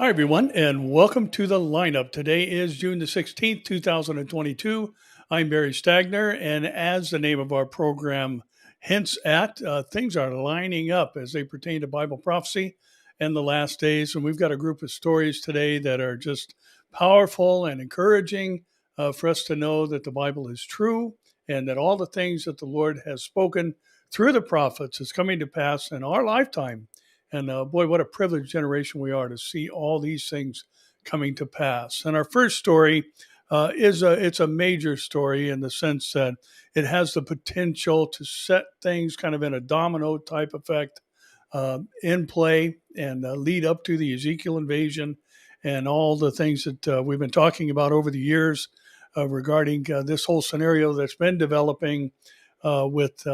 Hi, everyone, and welcome to the lineup. Today is June the 16th, 2022. I'm Barry Stagner, and as the name of our program hints at, things are lining up as they pertain to Bible prophecy and the last days. And we've got a group of stories today that are just powerful and encouraging for us to know that the Bible is true and that all the things that the Lord has spoken through the prophets is coming to pass in our lifetime. And boy, what a privileged generation we are to see all these things coming to pass. And our first story it's a major story in the sense that it has the potential to set things kind of in a domino type effect in play and lead up to the Ezekiel invasion and all the things that we've been talking about over the years regarding this whole scenario that's been developing with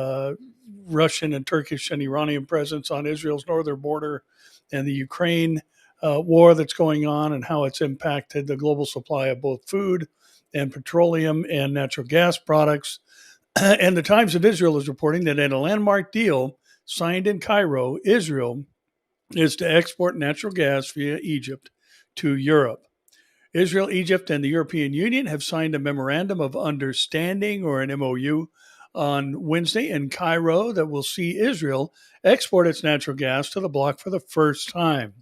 Russian and Turkish and Iranian presence on Israel's northern border and the Ukraine war that's going on and how it's impacted the global supply of both food and petroleum and natural gas products. And the Times of Israel is reporting that in a landmark deal signed in Cairo, Israel is to export natural gas via Egypt to Europe. Israel, Egypt, and the European Union have signed a memorandum of understanding, or an MOU, on Wednesday in Cairo that will see Israel export its natural gas to the bloc for the first time.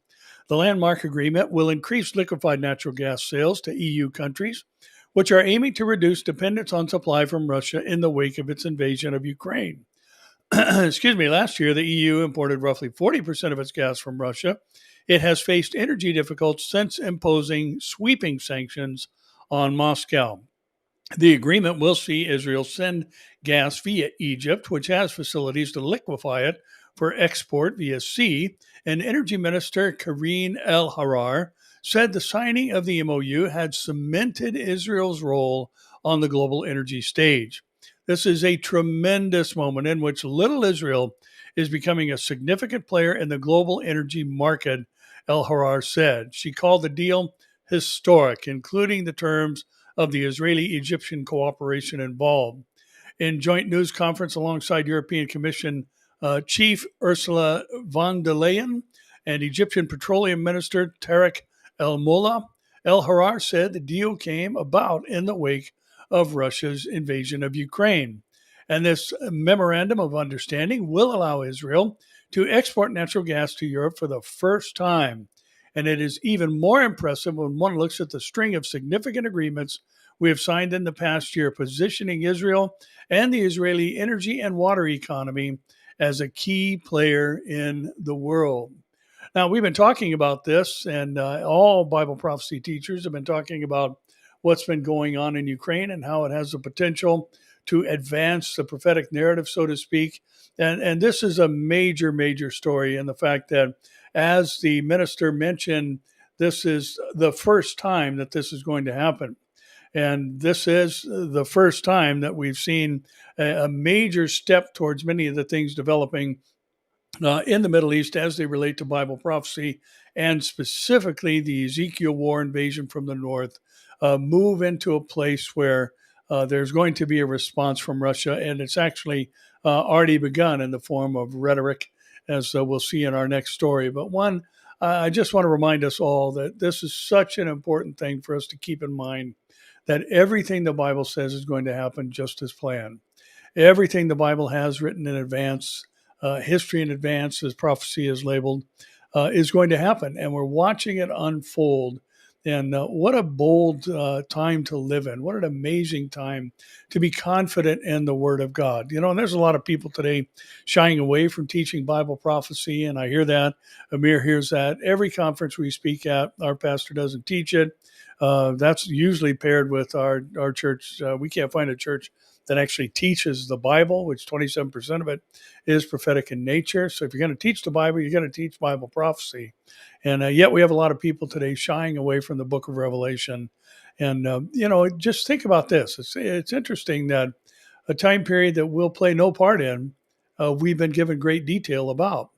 The landmark agreement will increase liquefied natural gas sales to EU countries, which are aiming to reduce dependence on supply from Russia in the wake of its invasion of Ukraine. Excuse me, last year the EU imported roughly 40% of its gas from Russia. It has faced energy difficulties since imposing sweeping sanctions on Moscow. The agreement will see Israel send gas via Egypt, which has facilities to liquefy it for export via sea. And Energy Minister Karine El-Harar said the signing of the MOU had cemented Israel's role on the global energy stage. This is a tremendous moment in which little Israel is becoming a significant player in the global energy market, El-Harar said. She called the deal historic, including the terms of the Israeli-Egyptian cooperation involved. In joint news conference alongside European Commission Chief Ursula von der Leyen and Egyptian Petroleum Minister Tarek El Molla, El Harar said the deal came about in the wake of Russia's invasion of Ukraine. And this memorandum of understanding will allow Israel to export natural gas to Europe for the first time. And it is even more impressive when one looks at the string of significant agreements we have signed in the past year, positioning Israel and the Israeli energy and water economy as a key player in the world. Now, we've been talking about this, and all Bible prophecy teachers have been talking about what's been going on in Ukraine and how it has the potential to advance the prophetic narrative, so to speak. And this is a major, major story in the fact that, as the minister mentioned, this is the first time that this is going to happen. And this is the first time that we've seen a major step towards many of the things developing in the Middle East as they relate to Bible prophecy, and specifically the Ezekiel war invasion from the north, move into a place where there's going to be a response from Russia, and it's actually already begun in the form of rhetoric, as we'll see in our next story. But one, I just want to remind us all that this is such an important thing for us to keep in mind, that everything the Bible says is going to happen just as planned. Everything the Bible has written in advance, history in advance, as prophecy is labeled, is going to happen. And we're watching it unfold. And what a bold time to live in. What an amazing time to be confident in the Word of God. You know, and there's a lot of people today shying away from teaching Bible prophecy. And I hear that. Amir hears that. Every conference we speak at, our pastor doesn't teach it. That's usually paired with our church. We can't find a church that actually teaches the Bible, which 27% of it is prophetic in nature. So if you're going to teach the Bible, you're going to teach Bible prophecy. And yet we have a lot of people today shying away from the book of Revelation. And, just think about this. It's interesting that a time period that we'll play no part in, we've been given great detail about.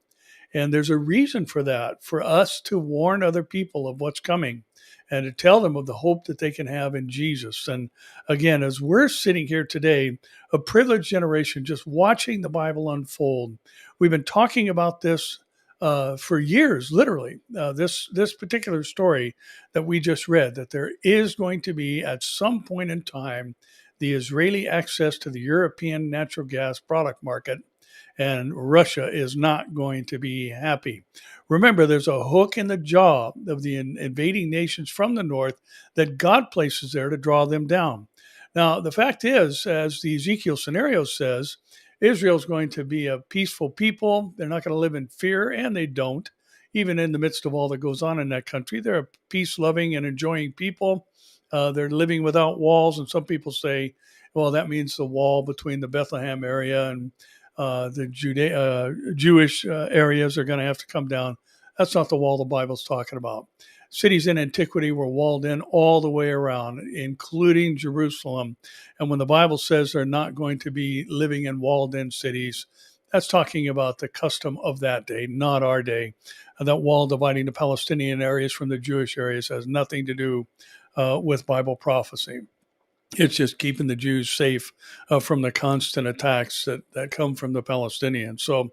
And there's a reason for that, for us to warn other people of what's coming and to tell them of the hope that they can have in Jesus. And again, as we're sitting here today, a privileged generation just watching the Bible unfold, we've been talking about this for years, literally. This particular story that we just read, that there is going to be at some point in time the Israeli access to the European natural gas product market, and Russia is not going to be happy. Remember, there's a hook in the jaw of the invading nations from the north that God places there to draw them down. Now, the fact is, as the Ezekiel scenario says, Israel's going to be a peaceful people. They're not going to live in fear, and they don't. Even in the midst of all that goes on in that country, they're a peace loving and enjoying people. They're living without walls. And some people say, well, that means the wall between the Bethlehem area and the Jewish areas are going to have to come down. That's not the wall the Bible's talking about. Cities in antiquity were walled in all the way around, including Jerusalem. And when the Bible says they're not going to be living in walled in cities, that's talking about the custom of that day, not our day. That wall dividing the Palestinian areas from the Jewish areas has nothing to do with Bible prophecy. It's just keeping the Jews safe from the constant attacks that come from the Palestinians. So,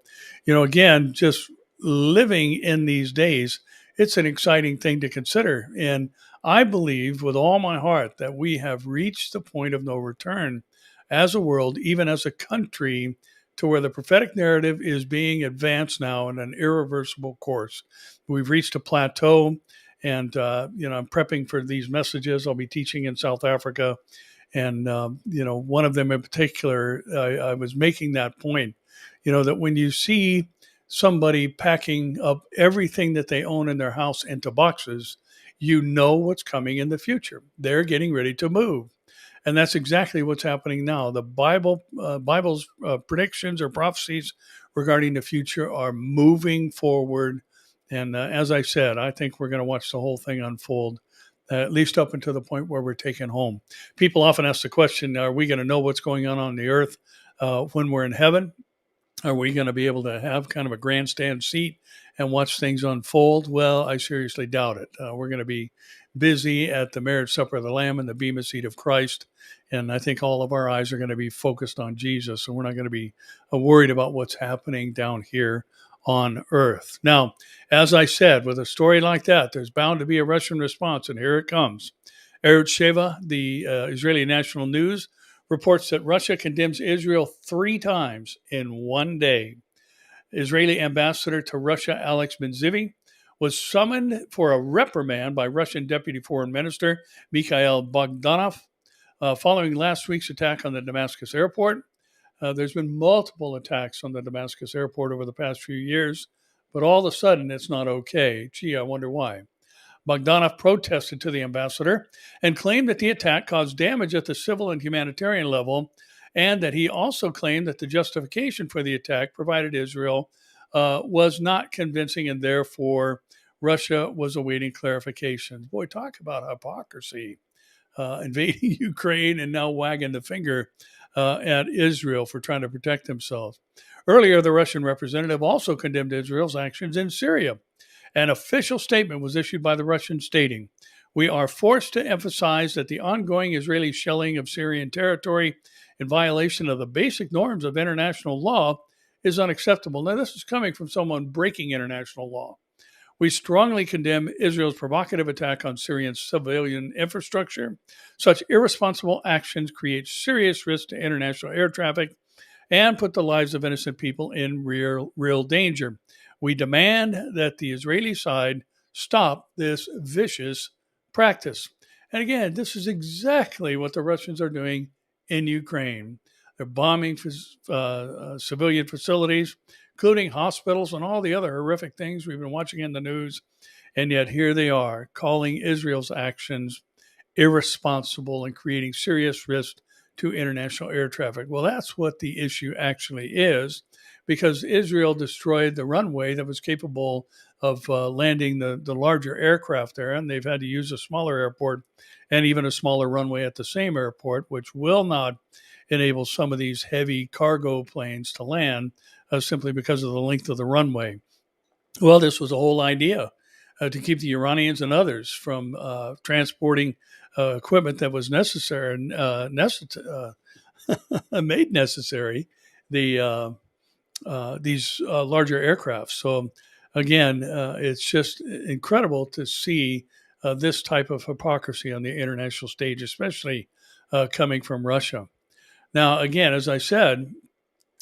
again, just living in these days, it's an exciting thing to consider. And I believe with all my heart that we have reached the point of no return as a world, even as a country, to where the prophetic narrative is being advanced now in an irreversible course. We've reached a plateau. And, I'm prepping for these messages. I'll be teaching in South Africa. And, one of them in particular, I was making that point, that when you see somebody packing up everything that they own in their house into boxes, you know what's coming in the future. They're getting ready to move. And that's exactly what's happening now. The Bible's predictions or prophecies regarding the future are moving forward. And as I said, I think we're going to watch the whole thing unfold, at least up until the point where we're taken home. People often ask the question, are we going to know what's going on the earth when we're in heaven? Are we going to be able to have kind of a grandstand seat and watch things unfold? Well, I seriously doubt it. We're going to be busy at the marriage supper of the Lamb and the bema seat of Christ. And I think all of our eyes are going to be focused on Jesus. And we're not going to be worried about what's happening down here on earth. Now, as I said, with a story like that, there's bound to be a Russian response. And here it comes. Eretz Sheva, the Israeli national news, reports that Russia condemns Israel 3 times in one day. Israeli ambassador to Russia, Alex Ben-Zivi, was summoned for a reprimand by Russian Deputy Foreign Minister Mikhail Bogdanov following last week's attack on the Damascus airport. There's been multiple attacks on the Damascus airport over the past few years, but all of a sudden it's not okay. Gee, I wonder why. Bogdanov protested to the ambassador and claimed that the attack caused damage at the civil and humanitarian level, and that he also claimed that the justification for the attack provided Israel was not convincing, and therefore Russia was awaiting clarifications. Boy, talk about hypocrisy. Invading Ukraine and now wagging the finger at Israel for trying to protect themselves. Earlier, the Russian representative also condemned Israel's actions in Syria. An official statement was issued by the Russians stating, "We are forced to emphasize that the ongoing Israeli shelling of Syrian territory in violation of the basic norms of international law is unacceptable." Now, this is coming from someone breaking international law. "We strongly condemn Israel's provocative attack on Syrian civilian infrastructure. Such irresponsible actions create serious risk to international air traffic and put the lives of innocent people in real danger. We demand that the Israeli side stop this vicious practice." And again, this is exactly what the Russians are doing in Ukraine. They're bombing civilian facilities, including hospitals and all the other horrific things we've been watching in the news. And yet here they are calling Israel's actions irresponsible and creating serious risk to international air traffic. Well, that's what the issue actually is, because Israel destroyed the runway that was capable of landing the larger aircraft there, and they've had to use a smaller airport and even a smaller runway at the same airport, which will not enable some of these heavy cargo planes to land simply because of the length of the runway. Well, this was a whole idea to keep the Iranians and others from transporting equipment that was necessary, made necessary, these larger aircraft. So again, it's just incredible to see this type of hypocrisy on the international stage, especially coming from Russia. Now, again, as I said,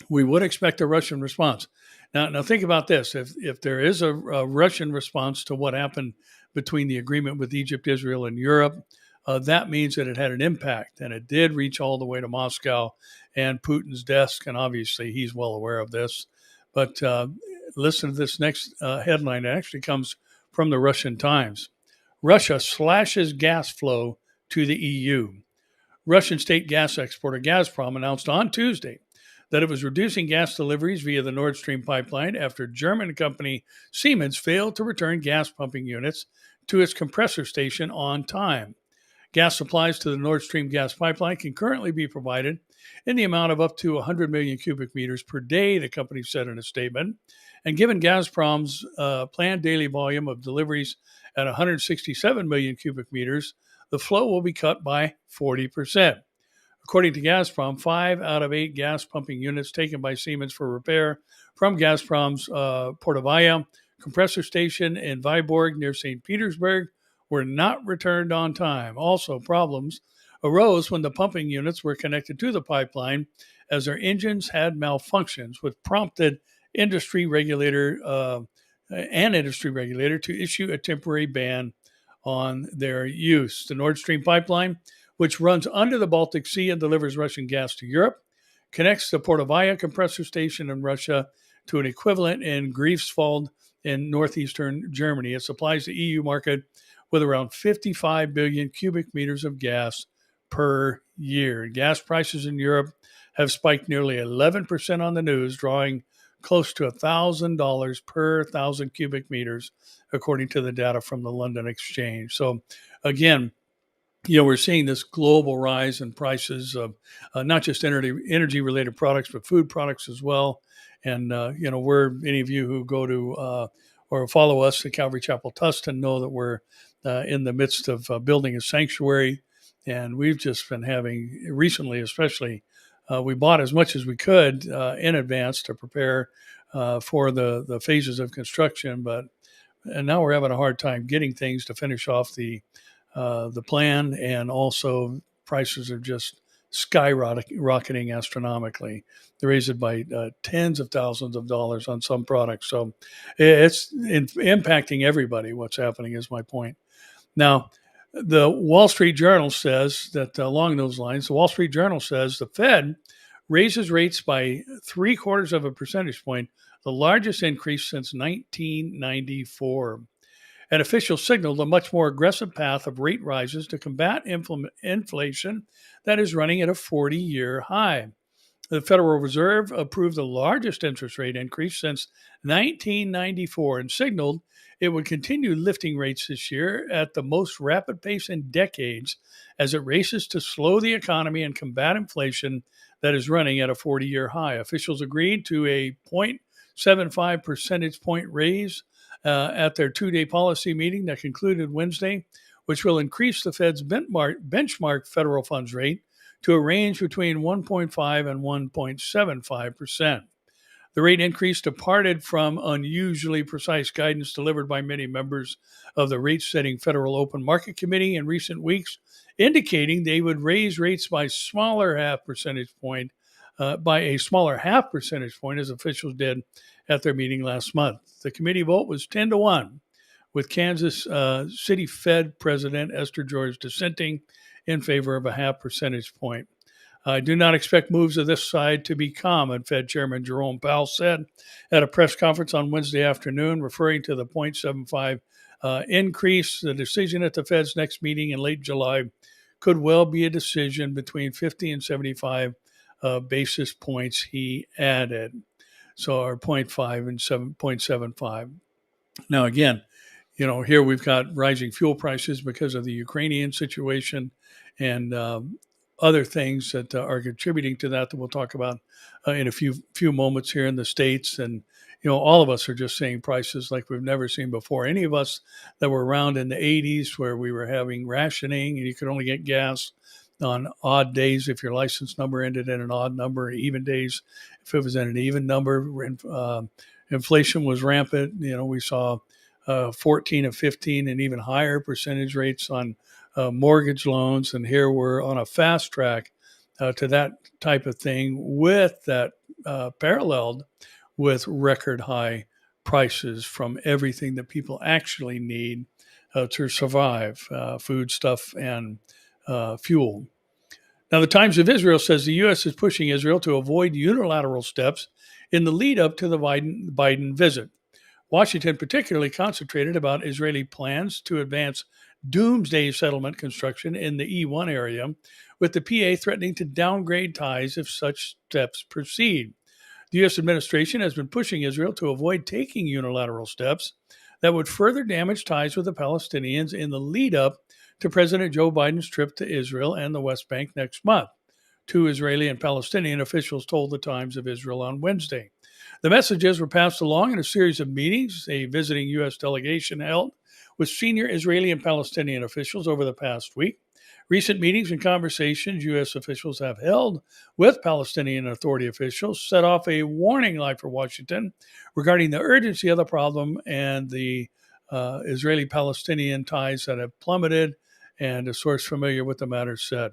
we would expect a Russian response. Now think about this: if there is a Russian response to what happened between the agreement with Egypt, Israel, and Europe, that means that it had an impact, and it did reach all the way to Moscow and Putin's desk, and obviously he's well aware of this. But listen to this next headline. It actually comes from the Russian Times. Russia slashes gas flow to the EU. Russian state gas exporter Gazprom announced on Tuesday that it was reducing gas deliveries via the Nord Stream pipeline after German company Siemens failed to return gas pumping units to its compressor station on time. Gas supplies to the Nord Stream gas pipeline can currently be provided in the amount of up to 100 million cubic meters per day, the company said in a statement. And given Gazprom's planned daily volume of deliveries at 167 million cubic meters, the flow will be cut by 40%. According to Gazprom, 5 out of 8 gas pumping units taken by Siemens for repair from Gazprom's Portovaya compressor station in Vyborg near St. Petersburg were not returned on time. Also, problems arose when the pumping units were connected to the pipeline as their engines had malfunctions, which prompted industry regulator to issue a temporary ban on their use. The Nord Stream pipeline, which runs under the Baltic Sea and delivers Russian gas to Europe, connects the Portovaya compressor station in Russia to an equivalent in Greifswald in northeastern Germany. It supplies the EU market with around 55 billion cubic meters of gas per year. Gas prices in Europe have spiked nearly 11% on the news, drawing close to $1,000 per 1,000 cubic meters, according to the data from the London Exchange. So, again, we're seeing this global rise in prices of not just energy-related products, but food products as well. And, any of you who go to or follow us at Calvary Chapel Tustin know that we're in the midst of building a sanctuary. And we've just been having, recently especially, we bought as much as we could in advance to prepare for the phases of construction. And now we're having a hard time getting things to finish off the plan, and also prices are just skyrocketing astronomically. They raise it by tens of thousands of dollars on some products. So it's impacting everybody. What's happening is my point. Now, the Wall Street Journal says that along those lines, the Wall Street Journal says the Fed raises rates by 0.75 of a percentage point, the largest increase since 1994. And officials signaled a much more aggressive path of rate rises to combat inflation that is running at a 40-year high. The Federal Reserve approved the largest interest rate increase since 1994 and signaled it would continue lifting rates this year at the most rapid pace in decades as it races to slow the economy and combat inflation that is running at a 40-year high. Officials agreed to a 0.75 percentage point raise at their two-day policy meeting that concluded Wednesday, which will increase the Fed's benchmark federal funds rate to a range between 1.5 and 1.75%. The rate increase departed from unusually precise guidance delivered by many members of the rate-setting Federal Open Market Committee in recent weeks, indicating they would raise rates by a smaller half percentage point, as officials did at their meeting last month. The committee vote was 10-1, with Kansas City Fed President Esther George dissenting in favor of a half percentage point. I do not expect moves of this side to be common, Fed Chairman Jerome Powell said at a press conference on Wednesday afternoon, referring to the 0.75 increase. The decision at the Fed's next meeting in late July could well be a decision between 50 and 75 basis points, he added. So our 0.5 and 7.75. Now, again, here we've got rising fuel prices because of the Ukrainian situation and other things that are contributing to that we'll talk about in a few moments here in the States. And, all of us are just seeing prices like we've never seen before. Any of us that were around in the 80s where we were having rationing and you could only get gas on odd days if your license number ended in an odd number, even days if it was in an even number. Inflation was rampant. We saw 14 of 15 and even higher percentage rates on mortgage loans. And here we're on a fast track to that type of thing, with that paralleled with record high prices from everything that people actually need to survive, food stuff and fuel. Now, the Times of Israel says the U.S. is pushing Israel to avoid unilateral steps in the lead up to the Biden visit. Washington particularly concentrated about Israeli plans to advance doomsday settlement construction in the E1 area, with the PA threatening to downgrade ties if such steps proceed. The U.S. administration has been pushing Israel to avoid taking unilateral steps that would further damage ties with the Palestinians in the lead up to President Joe Biden's trip to Israel and the West Bank next month, two Israeli and Palestinian officials told the Times of Israel on Wednesday. The messages were passed along in a series of meetings a visiting U.S. delegation held with senior Israeli and Palestinian officials over the past week. Recent meetings and conversations U.S. officials have held with Palestinian Authority officials set off a warning light for Washington regarding the urgency of the problem and the Israeli-Palestinian ties that have plummeted, and a source familiar with the matter said.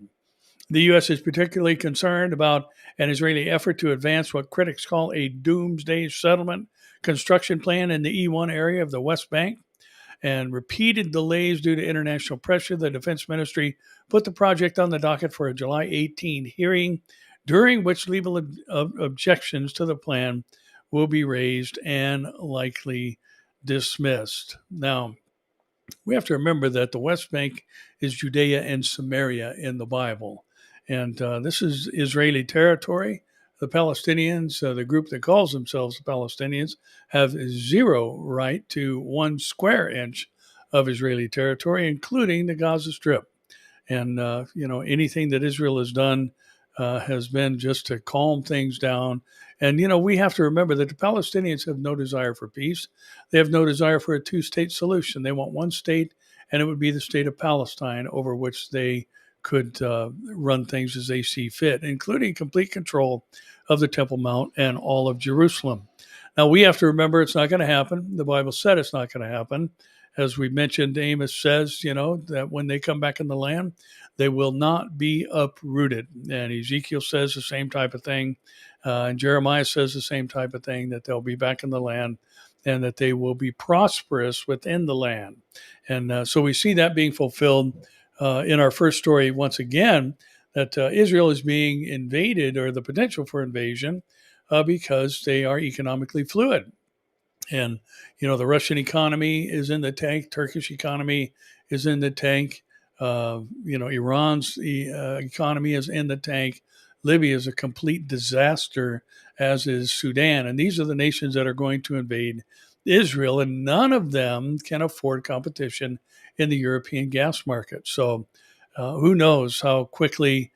The U.S. is particularly concerned about an Israeli effort to advance what critics call a doomsday settlement construction plan in the E1 area of the West Bank. And repeated delays due to international pressure, the Defense Ministry put the project on the docket for a July 18 hearing, during which legal objections to the plan will be raised and likely dismissed. Now, we have to remember that the West Bank is Judea and Samaria in the Bible. And this is Israeli territory. The Palestinians, the group that calls themselves the Palestinians, have zero right to 1 square inch of Israeli territory, including the Gaza Strip. And, anything that Israel has done has been just to calm things down. And, we have to remember that the Palestinians have no desire for peace. They have no desire for a two-state solution. They want one state, and it would be the state of Palestine, over which they could run things as they see fit, including complete control of the Temple Mount and all of Jerusalem. Now, we have to remember it's not going to happen. The Bible said it's not going to happen. As we mentioned, Amos says, that when they come back in the land, they will not be uprooted. And Ezekiel says the same type of thing. And Jeremiah says the same type of thing, that they'll be back in the land and that they will be prosperous within the land. And so we see that being fulfilled in our first story once again, that Israel is being invaded, or the potential for invasion, because they are economically fluid. And, the Russian economy is in the tank. Turkish economy is in the tank. Iran's economy is in the tank. Libya is a complete disaster, as is Sudan. And these are the nations that are going to invade Israel, and none of them can afford competition in the European gas market. So who knows how quickly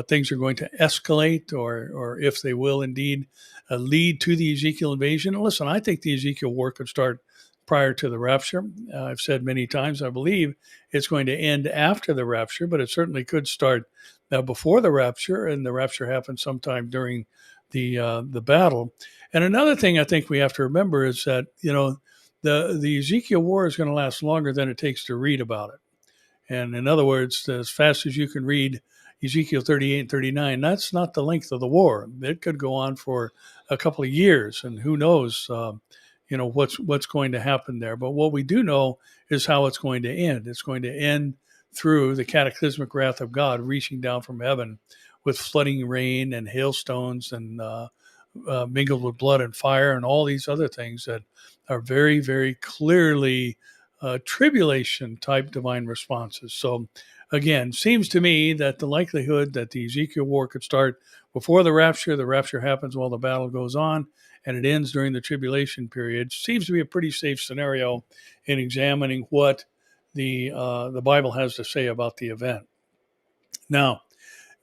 things are going to escalate, or if they will indeed lead to the Ezekiel invasion. And listen, I think the Ezekiel war could start prior to the rapture. I've said many times, I believe it's going to end after the rapture, but it certainly could start before the rapture, and the rapture happens sometime during the battle. And another thing I think we have to remember is that, the Ezekiel war is going to last longer than it takes to read about it. And in other words, as fast as you can read Ezekiel 38 and 39, that's not the length of the war. It could go on for a couple of years, and who knows, what's going to happen there. But what we do know is how it's going to end. It's going to end through the cataclysmic wrath of God reaching down from heaven with flooding rain and hailstones and mingled with blood and fire and all these other things that are very, very clearly tribulation type divine responses. So again, seems to me that the likelihood that the Ezekiel war could start before the rapture happens while the battle goes on, and it ends during the tribulation period, seems to be a pretty safe scenario in examining what the Bible has to say about the event. Now,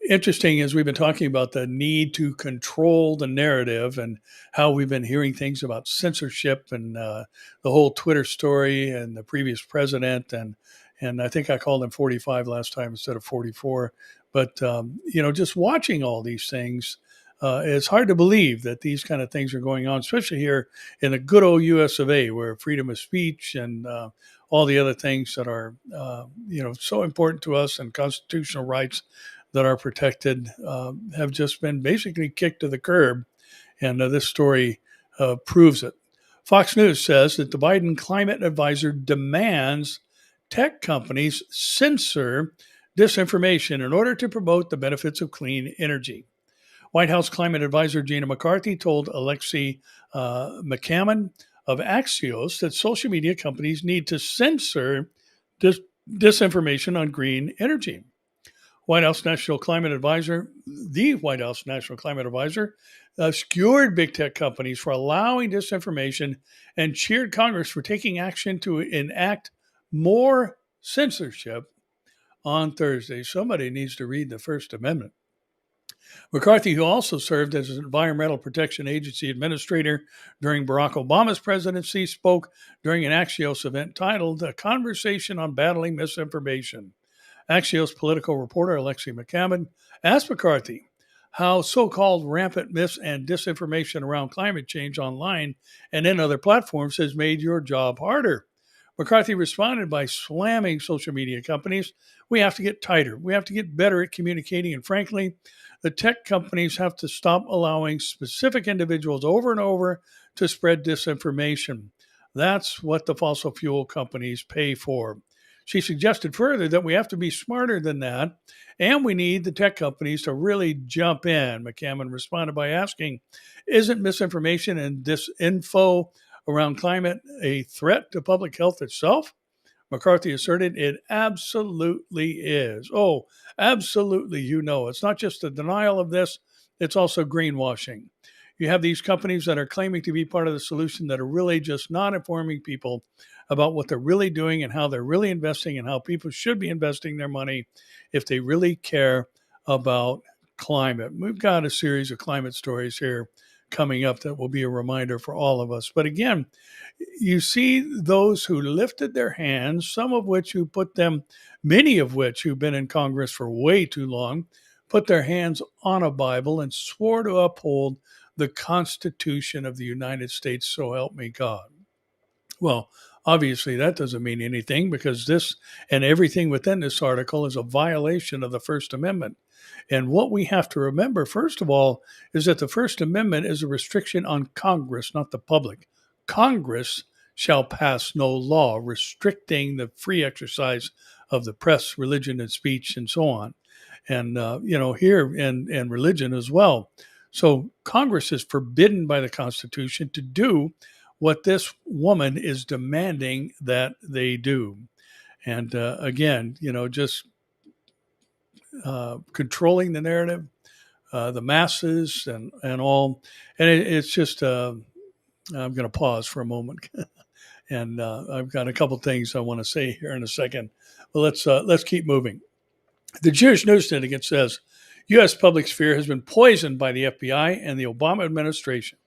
interesting, as we've been talking about the need to control the narrative, and how we've been hearing things about censorship and the whole Twitter story and the previous president, and I think I called him 45 last time instead of 44. But just watching all these things, it's hard to believe that these kind of things are going on, especially here in the good old U.S. of A., where freedom of speech and all the other things that are, so important to us and constitutional rights that are protected have just been basically kicked to the curb. And this story proves it. Fox News says that the Biden climate advisor demands tech companies censor disinformation in order to promote the benefits of clean energy. White House climate advisor Gina McCarthy told Alexei McCammon of Axios that social media companies need to censor disinformation on green energy. White House National Climate Advisor, the White House National Climate Advisor, skewered big tech companies for allowing disinformation and cheered Congress for taking action to enact more censorship on Thursday. Somebody needs to read the First Amendment. McCarthy, who also served as an Environmental Protection Agency administrator during Barack Obama's presidency, spoke during an Axios event titled A Conversation on Battling Misinformation. Axios political reporter Alexei McCammon asked McCarthy how so-called rampant mis and disinformation around climate change online and in other platforms has made your job harder. McCarthy responded by slamming social media companies. We have to get tighter. We have to get better at communicating. And frankly, the tech companies have to stop allowing specific individuals over and over to spread disinformation. That's what the fossil fuel companies pay for. She suggested further that we have to be smarter than that, and we need the tech companies to really jump in. McCammon responded by asking, isn't misinformation and disinfo around climate a threat to public health itself? McCarthy asserted it absolutely is. Oh, absolutely, It's not just a denial of this, it's also greenwashing. You have these companies that are claiming to be part of the solution that are really just not informing people about what they're really doing and how they're really investing and how people should be investing their money if they really care about climate. We've got a series of climate stories here coming up that will be a reminder for all of us. But again, you see those who lifted their hands, many of which who've been in Congress for way too long, put their hands on a Bible and swore to uphold the Constitution of the United States, so help me God. Well, obviously that doesn't mean anything because this and everything within this article is a violation of the First Amendment. And what we have to remember, first of all, is that the First Amendment is a restriction on Congress, not the public. Congress shall pass no law restricting the free exercise of the press, religion, and speech, and so on. And, here and religion as well. So Congress is forbidden by the Constitution to do what this woman is demanding that they do. And again, just controlling the narrative, the masses, and all. And it's just, I'm going to pause for a moment. And I've got a couple things I want to say here in a second. But let's keep moving. The Jewish News Syndicate says U.S. public sphere has been poisoned by the FBI and the Obama administration.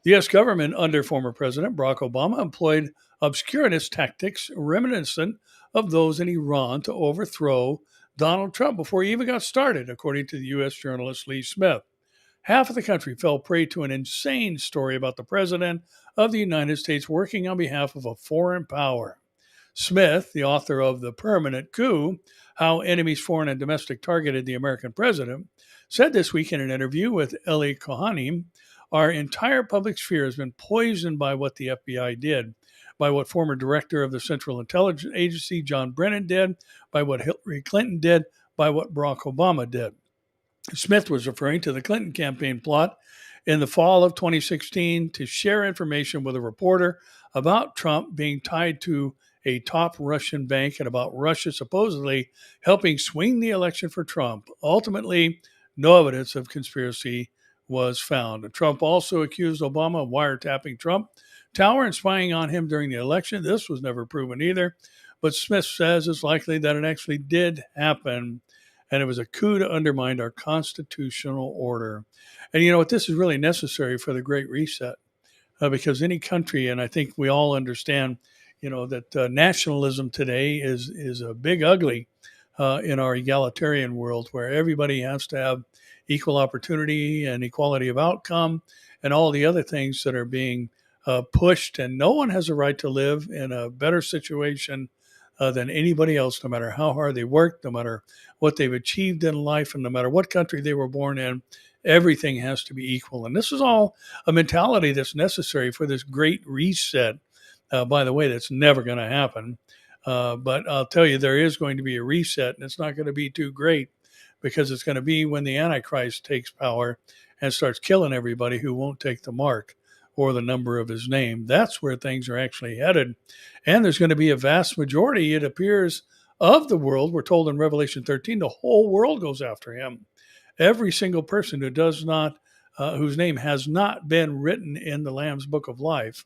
The U.S. government under former President Barack Obama employed obscurantist tactics reminiscent of those in Iran to overthrow Donald Trump before he even got started, according to the U.S. journalist Lee Smith. Half of the country fell prey to an insane story about the President of the United States working on behalf of a foreign power. Smith, the author of The Permanent Coup, How Enemies Foreign and Domestic Targeted the American President, said this week in an interview with Eli Kohanim, our entire public sphere has been poisoned by what the FBI did, by what former director of the Central Intelligence Agency, John Brennan, did, by what Hillary Clinton did, by what Barack Obama did. Smith was referring to the Clinton campaign plot in the fall of 2016 to share information with a reporter about Trump being tied to a top Russian bank and about Russia supposedly helping swing the election for Trump. Ultimately, no evidence of conspiracy was found. Trump also accused Obama of wiretapping Trump Tower and spying on him during the election. This was never proven either, but Smith says it's likely that it actually did happen, and it was a coup to undermine our constitutional order. And you know what? This is really necessary for the Great Reset, because any country, and I think we all understand, that nationalism today is a big ugly. in our egalitarian world where everybody has to have equal opportunity and equality of outcome and all the other things that are being pushed. And no one has a right to live in a better situation than anybody else, no matter how hard they work, no matter what they've achieved in life, and no matter what country they were born in. Everything has to be equal. And this is all a mentality that's necessary for this great reset. By the way, that's never going to happen. But I'll tell you, there is going to be a reset, and it's not going to be too great because it's going to be when the Antichrist takes power and starts killing everybody who won't take the mark or the number of his name. That's where things are actually headed. And there's going to be a vast majority, it appears, of the world. We're told in Revelation 13, the whole world goes after him. Every single person who does not, whose name has not been written in the Lamb's Book of Life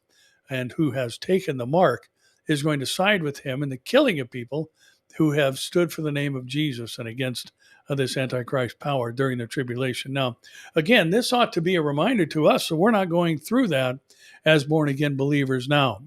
and who has taken the mark is going to side with him in the killing of people who have stood for the name of Jesus and against this Antichrist power during the tribulation. Now, again, this ought to be a reminder to us so we're not going through that as born again believers now.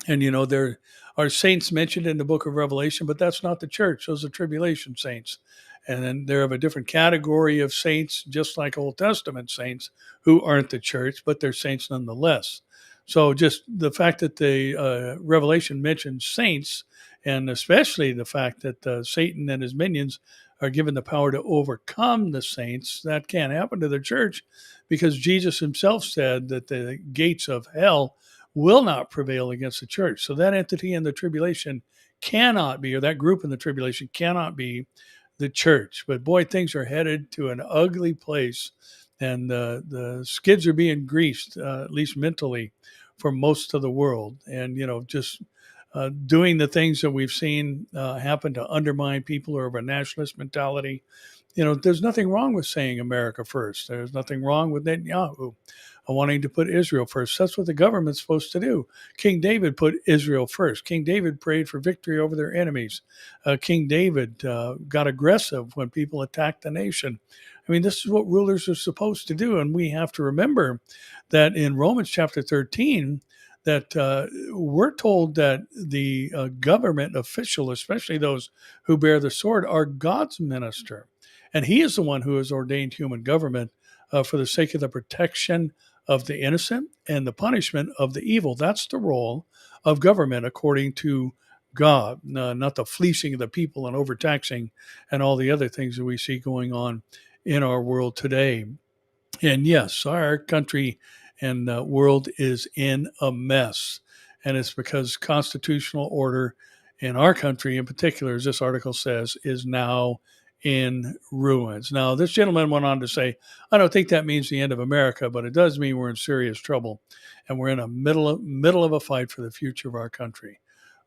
And, you know, there are saints mentioned in the book of Revelation, but that's not the church. Those are tribulation saints. And then they're of a different category of saints, just like Old Testament saints who aren't the church, but they're saints nonetheless. So just the fact that the Revelation mentions saints, and especially the fact that Satan and his minions are given the power to overcome the saints, that can't happen to the church because Jesus himself said that the gates of hell will not prevail against the church. So that entity in the tribulation cannot be, or that group in the tribulation cannot be the church. But boy, things are headed to an ugly place, and the skids are being greased, at least mentally, for most of the world. And, you know, just doing the things that we've seen happen to undermine people who are of a nationalist mentality. You know, there's nothing wrong with saying America first. There's nothing wrong with Netanyahu wanting to put Israel first. That's what the government's supposed to do. King David put Israel first. King David prayed for victory over their enemies. King David got aggressive when people attacked the nation. I mean, this is what rulers are supposed to do. And we have to remember that in Romans chapter 13, that we're told that the government official, especially those who bear the sword, are God's minister. And he is the one who has ordained human government for the sake of the protection of the innocent and the punishment of the evil. That's the role of government according to God, not the fleecing of the people and overtaxing and all the other things that we see going on in our world today. And yes, our country and world is in a mess. And it's because constitutional order in our country in particular, as this article says, is now in ruins. Now, this gentleman went on to say, I don't think that means the end of America, but it does mean we're in serious trouble and we're in a middle of a fight for the future of our country.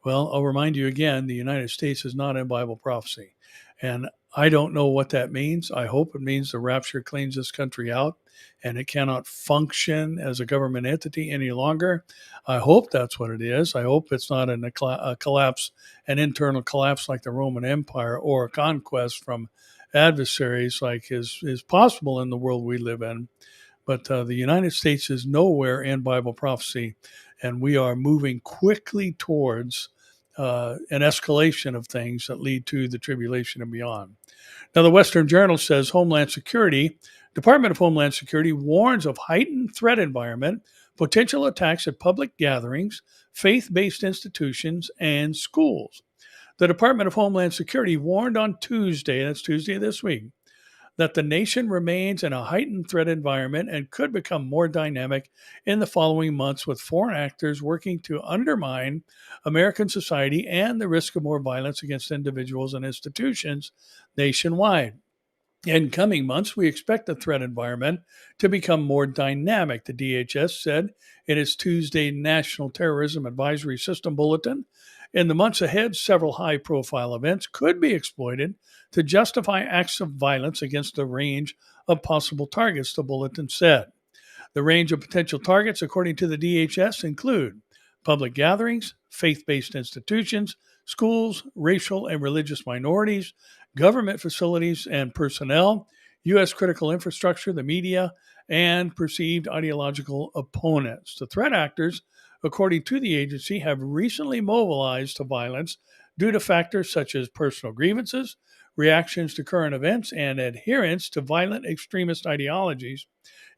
Well, I'll remind you again, the United States is not in Bible prophecy. And I don't know what that means. I hope it means the rapture cleans this country out and it cannot function as a government entity any longer. I hope that's what it is. I hope it's not a collapse, an internal collapse like the Roman Empire, or a conquest from adversaries like is possible in the world we live in. But the United States is nowhere in Bible prophecy, and we are moving quickly towards an escalation of things that lead to the tribulation and beyond. Now, the Western Journal says Department of Homeland Security warns of heightened threat environment, potential attacks at public gatherings, faith-based institutions, and schools. The Department of Homeland Security warned on Tuesday, that's Tuesday of this week, that the nation remains in a heightened threat environment and could become more dynamic in the following months with foreign actors working to undermine American society and the risk of more violence against individuals and institutions nationwide. In coming months, we expect the threat environment to become more dynamic, the DHS said in its Tuesday National Terrorism Advisory System Bulletin. In the months ahead, several high-profile events could be exploited to justify acts of violence against a range of possible targets, the bulletin said. The range of potential targets, according to the DHS, include public gatherings, faith-based institutions, schools, racial and religious minorities, government facilities and personnel, U.S. critical infrastructure, the media, and perceived ideological opponents. The threat actors, according to the agency, have recently mobilized to violence due to factors such as personal grievances, reactions to current events, and adherence to violent extremist ideologies,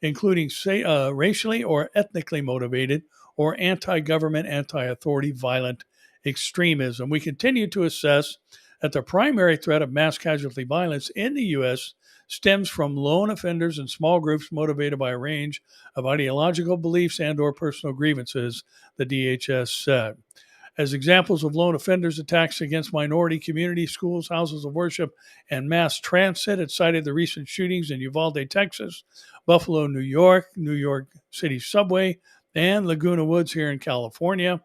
including racially or ethnically motivated or anti-government, anti-authority violent extremism. We continue to assess that the primary threat of mass casualty violence in the U.S. stems from lone offenders and small groups motivated by a range of ideological beliefs and or personal grievances, the DHS said. As examples of lone offenders' attacks against minority communities, schools, houses of worship, and mass transit, it cited the recent shootings in Uvalde, Texas, Buffalo, New York City subway, and Laguna Woods here in California,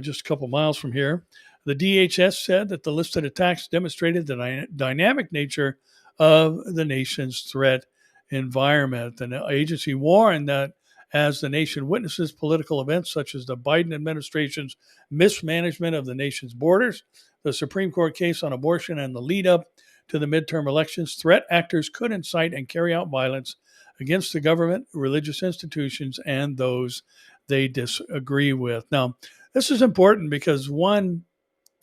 just a couple miles from here. The DHS said that the listed attacks demonstrated the dynamic nature of the nation's threat environment. The agency warned that as the nation witnesses political events such as the Biden administration's mismanagement of the nation's borders, the Supreme Court case on abortion, and the lead up to the midterm elections, threat actors could incite and carry out violence against the government, religious institutions, and those they disagree with. Now, this is important because one,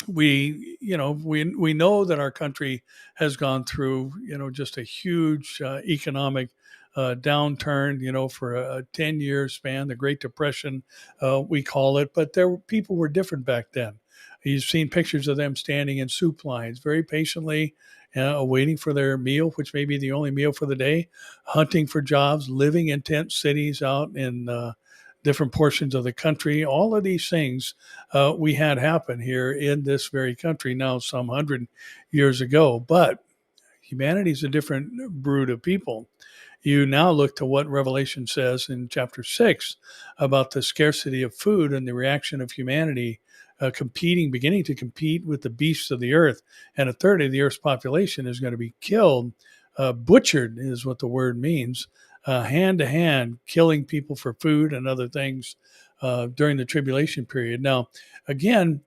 we know that our country has gone through just a huge economic downturn for a 10-year span, the Great Depression we call it, but people were different back then. You've seen pictures of them standing in soup lines very patiently, waiting for their meal, which may be the only meal for the day, hunting for jobs, living in tent cities out in different portions of the country. All of these things we had happen here in this very country now some 100 years ago. But humanity is a different brood of people. You now look to what Revelation says in chapter 6 about the scarcity of food and the reaction of humanity beginning to compete with the beasts of the earth. And a third of the earth's population is going to be killed, butchered is what the word means, hand to hand, killing people for food and other things during the tribulation period. Now, again,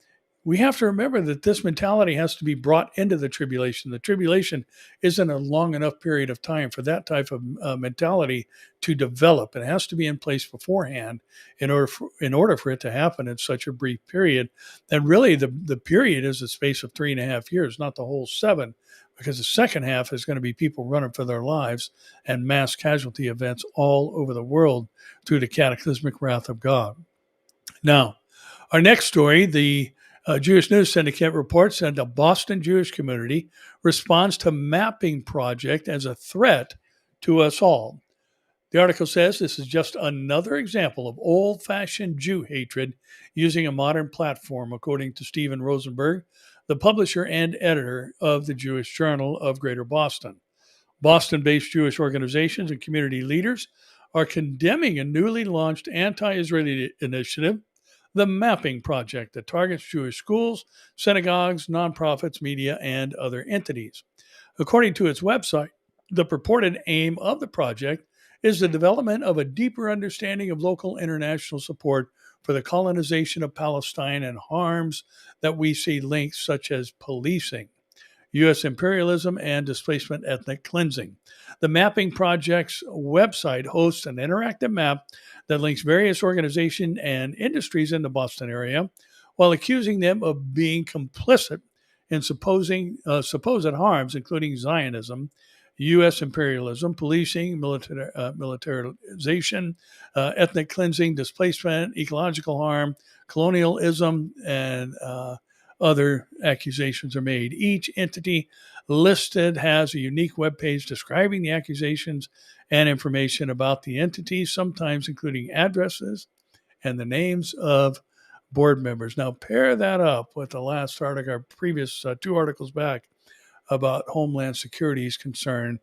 we have to remember that this mentality has to be brought into the tribulation. The tribulation isn't a long enough period of time for that type of mentality to develop. It has to be in place beforehand in order for it to happen in such a brief period. And really, the period is a space of 3.5 years, not the whole 7, because the second half is going to be people running for their lives and mass casualty events all over the world through the cataclysmic wrath of God. Now, our next story, the Jewish News Syndicate reports that the Boston Jewish community responds to mapping project as a threat to us all. The article says this is just another example of old-fashioned Jew hatred using a modern platform, according to Stephen Rosenberg, the publisher and editor of the Jewish Journal of Greater Boston. Boston-based Jewish organizations and community leaders are condemning a newly launched anti-Israeli initiative, the Mapping Project, that targets Jewish schools, synagogues, nonprofits, media, and other entities. According to its website, the purported aim of the project is the development of a deeper understanding of local international support for the colonization of Palestine and harms that we see linked, such as policing, U.S. imperialism, and displacement ethnic cleansing. The Mapping Project's website hosts an interactive map that links various organizations and industries in the Boston area, while accusing them of being complicit in supposed harms, including Zionism, U.S. imperialism, policing, militarization, ethnic cleansing, displacement, ecological harm, colonialism, and other accusations are made. Each entity listed has a unique webpage describing the accusations and information about the entities, sometimes including addresses and the names of board members. Now, pair that up with the last article, our previous 2 articles back, about Homeland Security's concern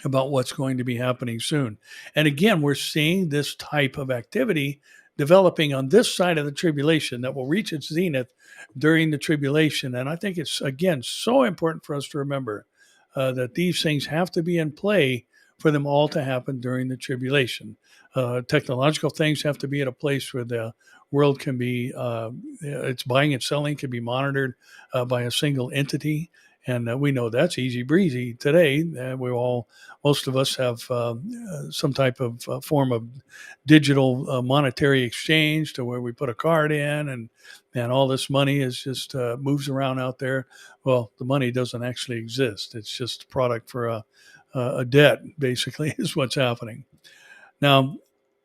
about what's going to be happening soon. And again, we're seeing this type of activity developing on this side of the tribulation that will reach its zenith during the tribulation. And I think it's, again, so important for us to remember that these things have to be in play for them all to happen during the tribulation. Technological things have to be at a place where the world can be, its buying and selling can be monitored by a single entity. And we know that's easy breezy today. Most of us have some type of form of digital monetary exchange to where we put a card in, and all this money is just moves around out there. Well, the money doesn't actually exist. It's just a product for a debt, basically, is what's happening. Now,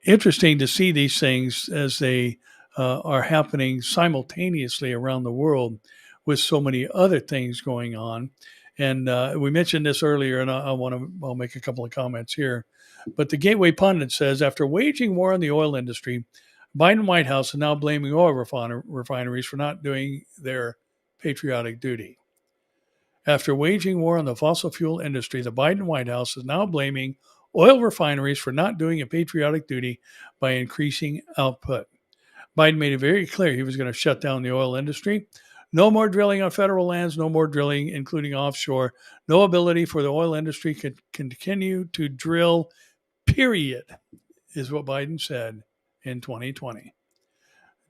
interesting to see these things as they are happening simultaneously around the world with so many other things going on. And we mentioned this earlier, and I'll make a couple of comments here. But the Gateway Pundit says after waging war on the oil industry, Biden White House is now blaming oil refineries for not doing their patriotic duty. After waging war on the fossil fuel industry, the Biden White House is now blaming oil refineries for not doing a patriotic duty by increasing output. Biden made it very clear he was going to shut down the oil industry. No more drilling on federal lands, no more drilling, including offshore. No ability for the oil industry to continue to drill, period, is what Biden said in 2020.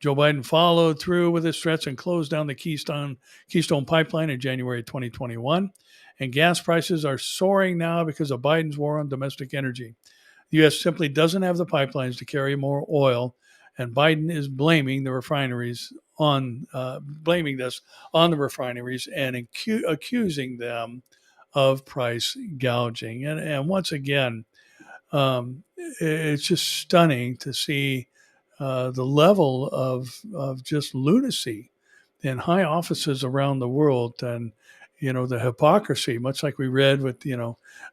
Joe Biden followed through with his threats and closed down the Keystone Pipeline in January 2021. And gas prices are soaring now because of Biden's war on domestic energy. The U.S. simply doesn't have the pipelines to carry more oil, and Biden is blaming this on the refineries and accusing them of price gouging. And once again, it's just stunning to see the level of just lunacy in high offices around the world, and the hypocrisy, much like we read with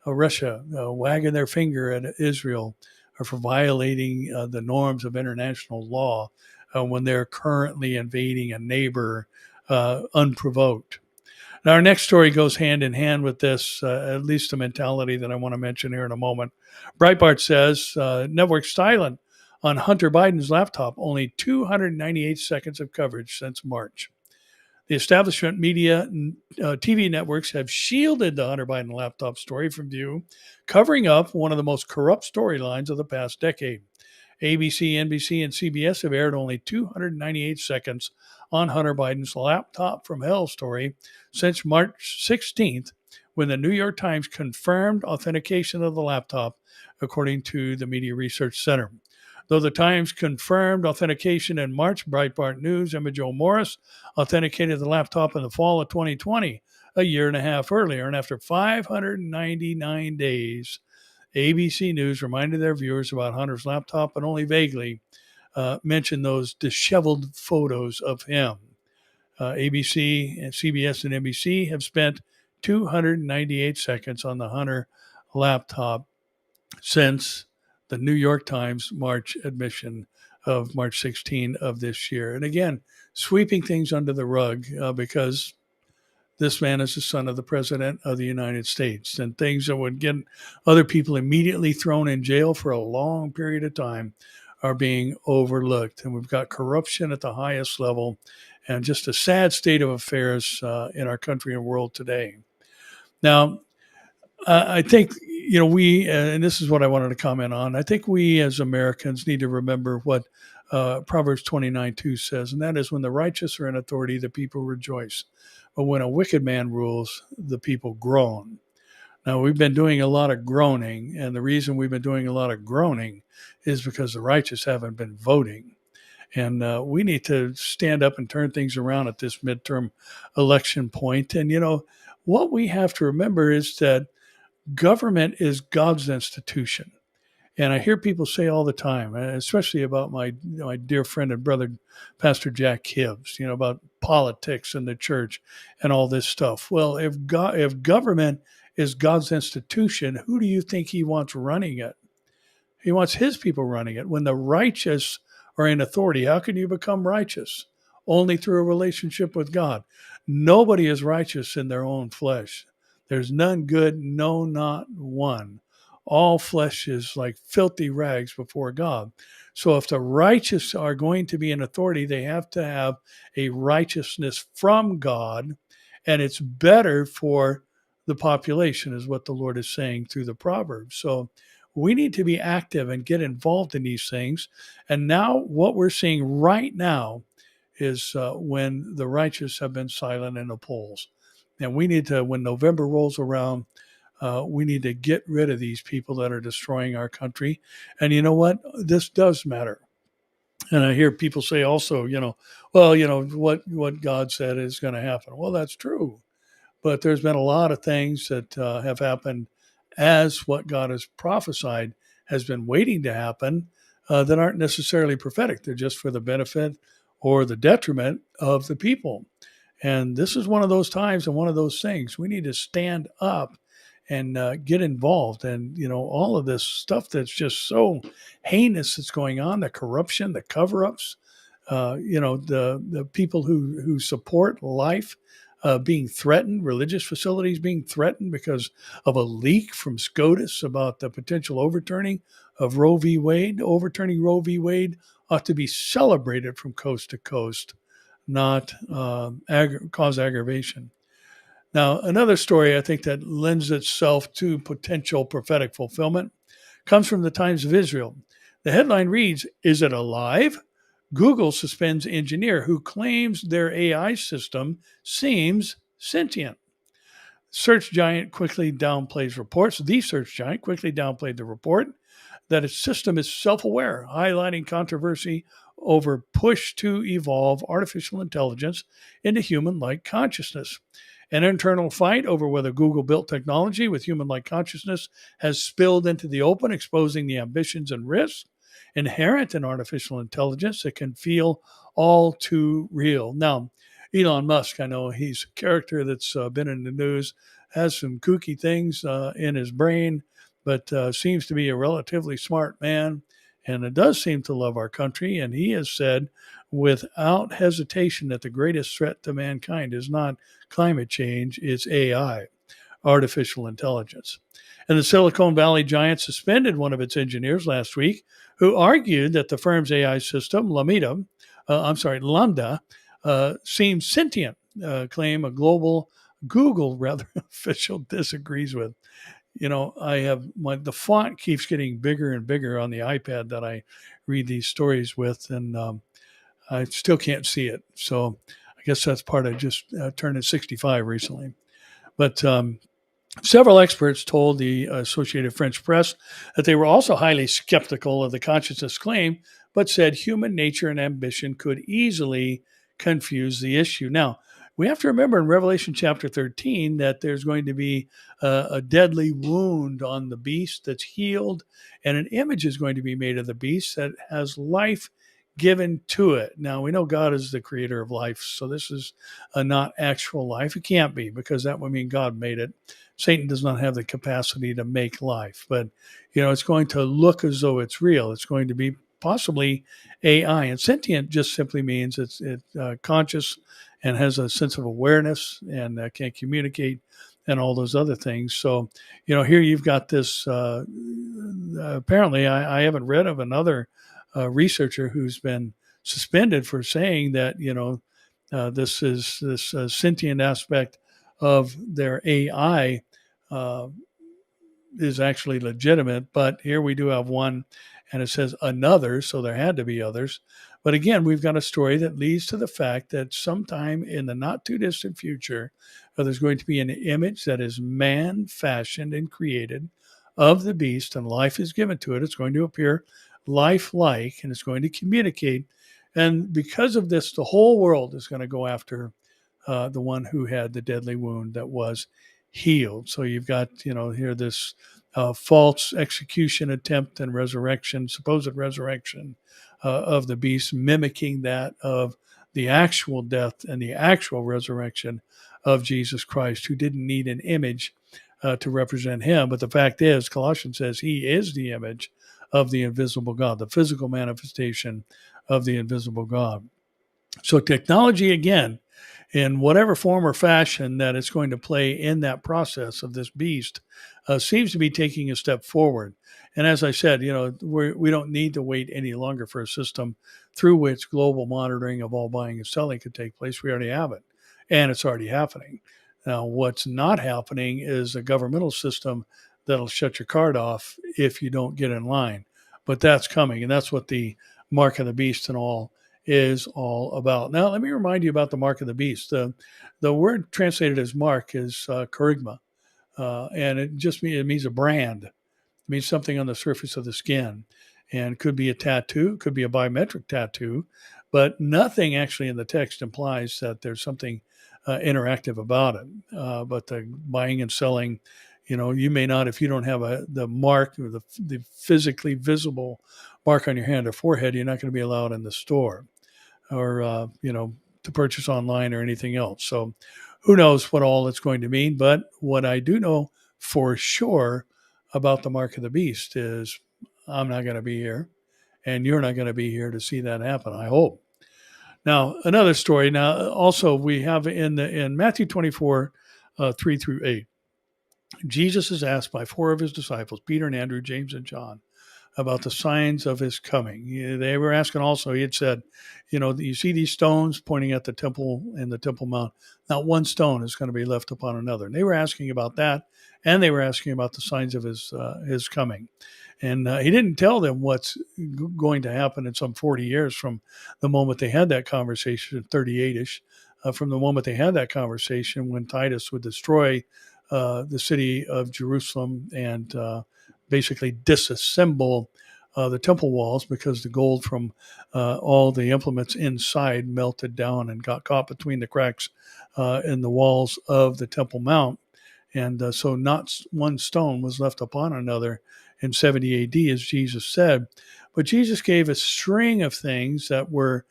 Russia wagging their finger at Israel for violating the norms of international law when they're currently invading a neighbor unprovoked. Now, our next story goes hand in hand with this, at least the mentality that I want to mention here in a moment. Breitbart says network silent on Hunter Biden's laptop, only 298 seconds of coverage since March. The establishment media TV networks have shielded the Hunter Biden laptop story from view, covering up one of the most corrupt storylines of the past decade. ABC, NBC, and CBS have aired only 298 seconds on Hunter Biden's laptop from hell story since March 16th, when the New York Times confirmed authentication of the laptop, according to the Media Research Center. Though the Times confirmed authentication in March, Breitbart News and Joe Morris authenticated the laptop in the fall of 2020, a year and a half earlier. And after 599 days, ABC News reminded their viewers about Hunter's laptop and only vaguely mentioned those disheveled photos of him. ABC and CBS and NBC have spent 298 seconds on the Hunter laptop since the New York Times March admission of March 16 of this year. And again, sweeping things under the rug because this man is the son of the president of the United States, and things that would get other people immediately thrown in jail for a long period of time are being overlooked. And we've got corruption at the highest level and just a sad state of affairs in our country and world today. Now, I think, and this is what I wanted to comment on. I think we as Americans need to remember what Proverbs 29:2 says, and that is, when the righteous are in authority, the people rejoice. But when a wicked man rules, the people groan. Now, we've been doing a lot of groaning, and the reason we've been doing a lot of groaning is because the righteous haven't been voting. And we need to stand up and turn things around at this midterm election point. And, what we have to remember is that government is God's institution. And I hear people say all the time, especially about my dear friend and brother, Pastor Jack Hibbs, about politics and the church and all this stuff. Well, if government is God's institution, who do you think he wants running it? He wants his people running it. When the righteous are in authority, how can you become righteous? Only through a relationship with God. Nobody is righteous in their own flesh. There's none good, no, not one. All flesh is like filthy rags before God. So if the righteous are going to be in authority, they have to have a righteousness from God, and it's better for the population, is what the Lord is saying through the Proverbs. So we need to be active and get involved in these things. And now what we're seeing right now is when the righteous have been silent in the polls. And we need to, when November rolls around, we need to get rid of these people that are destroying our country. And you know what? This does matter. And I hear people say also, well, what God said is going to happen. Well, that's true. But there's been a lot of things that have happened as what God has prophesied has been waiting to happen that aren't necessarily prophetic. They're just for the benefit or the detriment of the people. And this is one of those times and one of those things. We need to stand up and get involved. And, all of this stuff that's just so heinous that's going on, the corruption, the cover ups, the people who support life being threatened, religious facilities being threatened because of a leak from SCOTUS about the potential overturning of Roe v. Wade. Overturning Roe v. Wade ought to be celebrated from coast to coast, not cause aggravation. Now, another story I think that lends itself to potential prophetic fulfillment comes from the Times of Israel. The headline reads, "Is it alive? Google suspends engineer who claims their AI system seems sentient." Search giant quickly downplays reports. The search giant quickly downplayed the report that its system is self-aware, highlighting controversy over push to evolve artificial intelligence into human-like consciousness. An internal fight over whether Google built technology with human-like consciousness has spilled into the open, exposing the ambitions and risks inherent in artificial intelligence that can feel all too real. Now, Elon Musk, I know he's a character that's been in the news, has some kooky things in his brain, but seems to be a relatively smart man, and it does seem to love our country. And he has said without hesitation that the greatest threat to mankind is not climate change, it's AI, artificial intelligence. And the Silicon Valley giant suspended one of its engineers last week who argued that the firm's AI system, Lambda, seems sentient, claim a global Google official disagrees with. I have the font keeps getting bigger and bigger on the iPad that I read these stories with, and I still can't see it. So I guess that's part of just turning 65 recently. But several experts told the Associated French Press that they were also highly skeptical of the consciousness claim, but said human nature and ambition could easily confuse the issue. Now, we have to remember in Revelation chapter 13 that there's going to be a deadly wound on the beast that's healed, and an image is going to be made of the beast that has life given to it. Now, we know God is the creator of life, so this is not actual life. It can't be, because that would mean God made it. Satan does not have the capacity to make life, but it's going to look as though it's real. It's going to be possibly AI, and sentient just simply means it's conscious and has a sense of awareness and can communicate and all those other things. So, here you've got this. Apparently, I haven't read of another researcher who's been suspended for saying that this sentient aspect of their AI is actually legitimate. But here we do have one, and it says another, so there had to be others. But again, we've got a story that leads to the fact that sometime in the not too distant future, there's going to be an image that is man fashioned and created of the beast, and life is given to it. It's going to appear lifelike, and it's going to communicate. And because of this, the whole world is going to go after the one who had the deadly wound that was healed. So you've got, here this false execution attempt and resurrection, supposed resurrection of the beast, mimicking that of the actual death and the actual resurrection of Jesus Christ, who didn't need an image to represent him. But the fact is, Colossians says he is the image of the invisible God, the physical manifestation of the invisible God. So technology, again, in whatever form or fashion that it's going to play in that process of this beast, seems to be taking a step forward. And as I said, we don't need to wait any longer for a system through which global monitoring of all buying and selling could take place. We already have it, and it's already happening. Now, what's not happening is a governmental system that'll shut your card off if you don't get in line. But that's coming, and that's what the mark of the beast and all is all about. Now, let me remind you about the mark of the beast. The word translated as mark is charisma, and it means a brand. It means something on the surface of the skin, and could be a tattoo, could be a biometric tattoo, but nothing actually in the text implies that there's something interactive about it. But the buying and selling, you may not, if you don't have the mark or the physically visible mark on your hand or forehead, you're not going to be allowed in the store or to purchase online or anything else. So who knows what all it's going to mean. But what I do know for sure about the mark of the beast is I'm not going to be here, and you're not going to be here to see that happen, I hope. Now, another story. Now, also we have in Matthew 24, 3 through 8, Jesus is asked by four of his disciples, Peter and Andrew, James and John, about the signs of his coming. They were asking also, he had said, you see these stones pointing at the temple and the Temple Mount. Not one stone is going to be left upon another. And they were asking about that, and they were asking about the signs of his coming. And he didn't tell them what's going to happen in some 40 years from the moment they had that conversation, 38-ish, from the moment they had that conversation when Titus would destroy the city of Jerusalem and basically disassemble the temple walls because the gold from all the implements inside melted down and got caught between the cracks in the walls of the Temple Mount. And so not one stone was left upon another in 70 AD, as Jesus said. But Jesus gave a string of things that were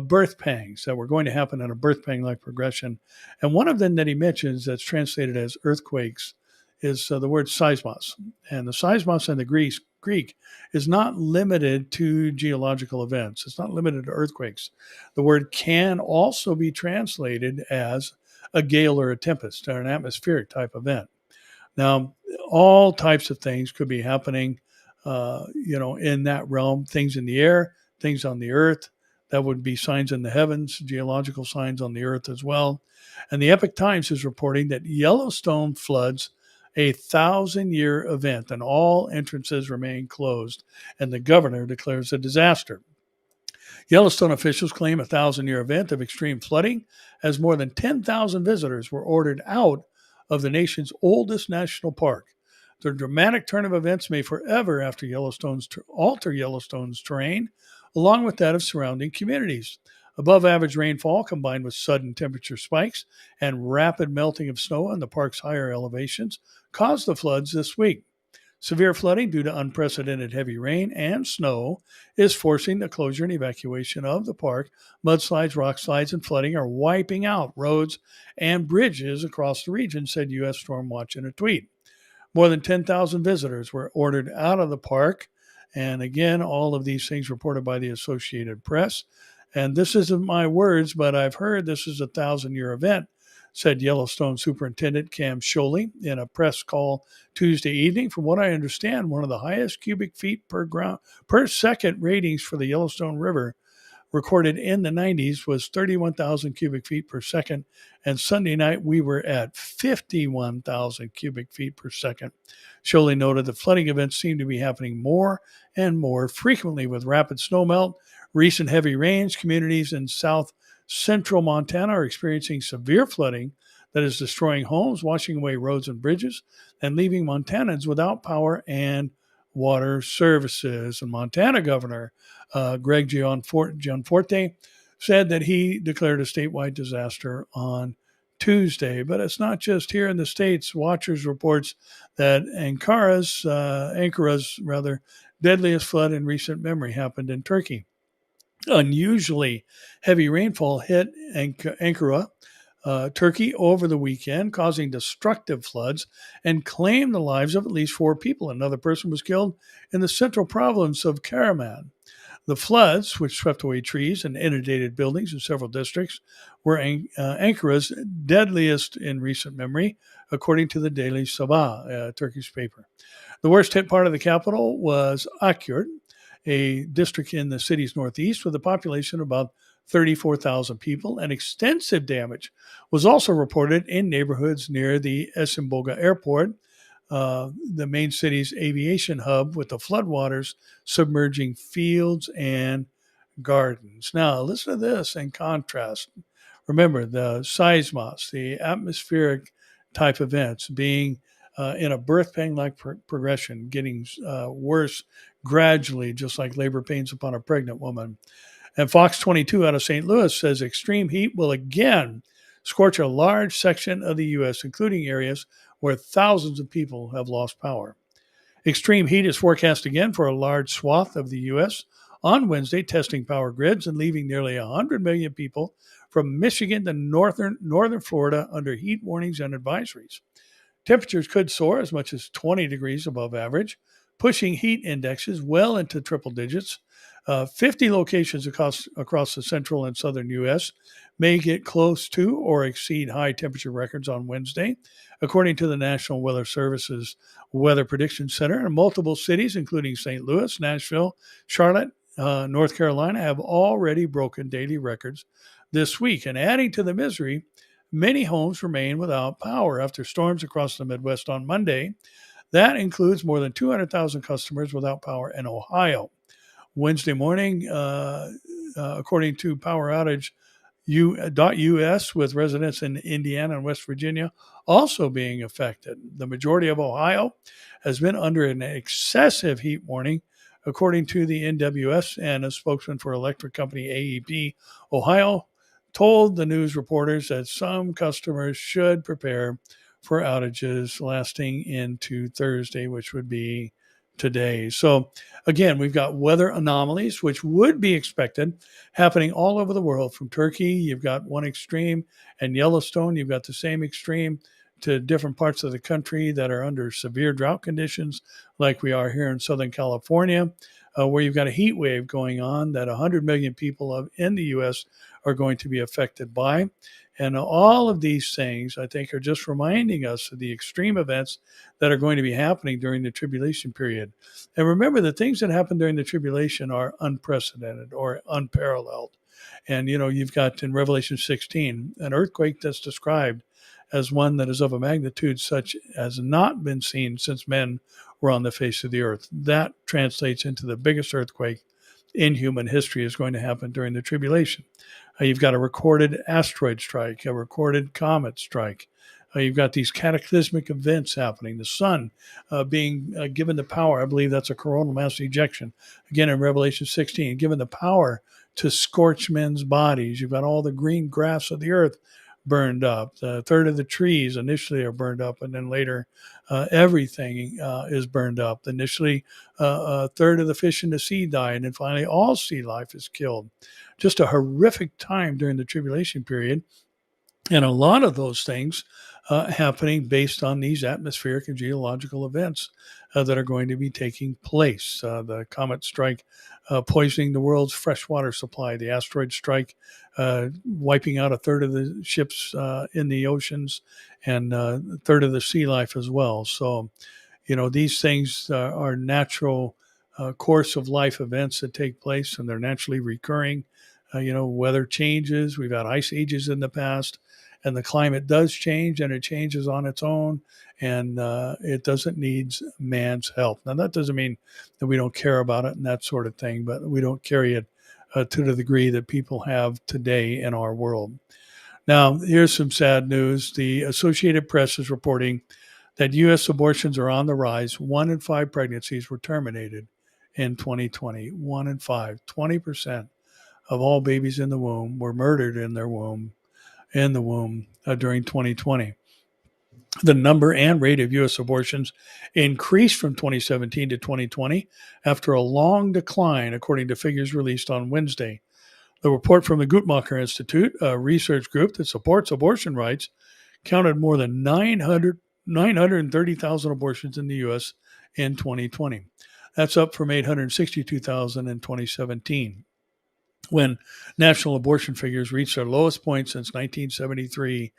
birth pangs that were going to happen in a birth pang-like progression. And one of them that he mentions that's translated as earthquakes is the word seismos. And the seismos in the Greek is not limited to geological events. It's not limited to earthquakes. The word can also be translated as a gale or a tempest or an atmospheric type event. Now, all types of things could be happening, in that realm, things in the air, things on the earth. That would be signs in the heavens, geological signs on the earth as well. And the Epoch Times is reporting that Yellowstone floods a 1,000-year event and all entrances remain closed, and the governor declares a disaster. Yellowstone officials claim a 1,000-year event of extreme flooding as more than 10,000 visitors were ordered out of the nation's oldest national park. The dramatic turn of events may forever alter Yellowstone's terrain, along with that of surrounding communities. Above average rainfall combined with sudden temperature spikes and rapid melting of snow on the park's higher elevations caused the floods this week. Severe flooding due to unprecedented heavy rain and snow is forcing the closure and evacuation of the park. Mudslides, rock slides, and flooding are wiping out roads and bridges across the region, said U.S. Storm Watch in a tweet. More than 10,000 visitors were ordered out of the park. And again, all of these things reported by the Associated Press. And this isn't my words, but I've heard this is a 1,000-year event, said Yellowstone Superintendent Cam Sholey in a press call Tuesday evening. From what I understand, one of the highest cubic feet per second ratings for the Yellowstone River recorded in the 90s was 31,000 cubic feet per second. And Sunday night, we were at 51,000 cubic feet per second. Sholey noted the flooding events seem to be happening more and more frequently with rapid snowmelt, recent heavy rains. Communities in south central Montana are experiencing severe flooding that is destroying homes, washing away roads and bridges, and leaving Montanans without power and water services. And Montana Governor Greg Gianforte said that he declared a statewide disaster on Tuesday. But it's not just here in the States. Watchers reports that Ankara''s deadliest flood in recent memory happened in Turkey. Unusually heavy rainfall hit Ankara, Turkey, over the weekend, causing destructive floods and claimed the lives of at least 4 people. Another person was killed in the central province of Karaman. The floods, which swept away trees and inundated buildings in several districts, were Ankara's deadliest in recent memory, according to the Daily Sabah, a Turkish paper. The worst hit part of the capital was Akyurt, a district in the city's northeast with a population of about 34,000 people, and extensive damage was also reported in neighborhoods near the Esimboga Airport, the main city's aviation hub, with the floodwaters submerging fields and gardens. Now, listen to this in contrast. Remember the seismos, the atmospheric type events being in a birth pain like progression, getting worse gradually, just like labor pains upon a pregnant woman. And Fox 22 out of St. Louis says extreme heat will again scorch a large section of the U.S., including areas where thousands of people have lost power. Extreme heat is forecast again for a large swath of the U.S. on Wednesday, testing power grids and leaving nearly 100 million people from Michigan to northern Florida under heat warnings and advisories. Temperatures could soar as much as 20 degrees above average, pushing heat indexes well into triple digits. 50 locations across the central and southern U.S. may get close to or exceed high temperature records on Wednesday, according to the National Weather Service's Weather Prediction Center. And multiple cities, including St. Louis, Nashville, Charlotte, North Carolina, have already broken daily records this week. And adding to the misery, many homes remain without power after storms across the Midwest on Monday. That includes more than 200,000 customers without power in Ohio. Wednesday morning, according to Power Outage .us, with residents in Indiana and West Virginia also being affected. The majority of Ohio has been under an excessive heat warning, according to the NWS, and a spokesman for electric company AEP Ohio told the news reporters that some customers should prepare for outages lasting into Thursday, which would be today. So again, we've got weather anomalies, which would be expected, happening all over the world. From Turkey, you've got one extreme, and Yellowstone, you've got the same extreme, to different parts of the country that are under severe drought conditions, like we are here in Southern California, where you've got a heat wave going on that 100 million people in the U.S. are going to be affected by. And all of these things, I think, are just reminding us of the extreme events that are going to be happening during the tribulation period. And remember, the things that happen during the tribulation are unprecedented or unparalleled. And, you've got in Revelation 16 an earthquake that's described as one that is of a magnitude such as not been seen since men were on the face of the earth. That translates into the biggest earthquake in human history is going to happen during the tribulation. You've got a recorded asteroid strike, a recorded comet strike. You've got these cataclysmic events happening. The sun being given the power. I believe that's a coronal mass ejection. Again, in Revelation 16, given the power to scorch men's bodies. You've got all the green grass of the earth burned up. A third of the trees initially are burned up, and then later everything is burned up. Initially, a third of the fish in the sea die, and then finally all sea life is killed. Just a horrific time during the tribulation period. And a lot of those things happening based on these atmospheric and geological events that are going to be taking place. The comet strike poisoning the world's freshwater supply, the asteroid strike wiping out a third of the ships in the oceans, and a third of the sea life as well. So, these things are natural course of life events that take place, and they're naturally recurring. Weather changes. We've had ice ages in the past, and the climate does change, and it changes on its own, and it doesn't need man's help. Now, that doesn't mean that we don't care about it and that sort of thing, but we don't carry it to the degree that people have today in our world. Now, here's some sad news. The Associated Press is reporting that U.S. abortions are on the rise. 1 in 5 pregnancies were terminated in 2020. 1 in 5, 20% of all babies in the womb were murdered in the womb during 2020. The number and rate of U.S. abortions increased from 2017 to 2020 after a long decline, according to figures released on Wednesday. The report from the Guttmacher Institute, a research group that supports abortion rights, counted more than 930,000 abortions in the U.S. in 2020. That's up from 862,000 in 2017, when national abortion figures reached their lowest point since 1973,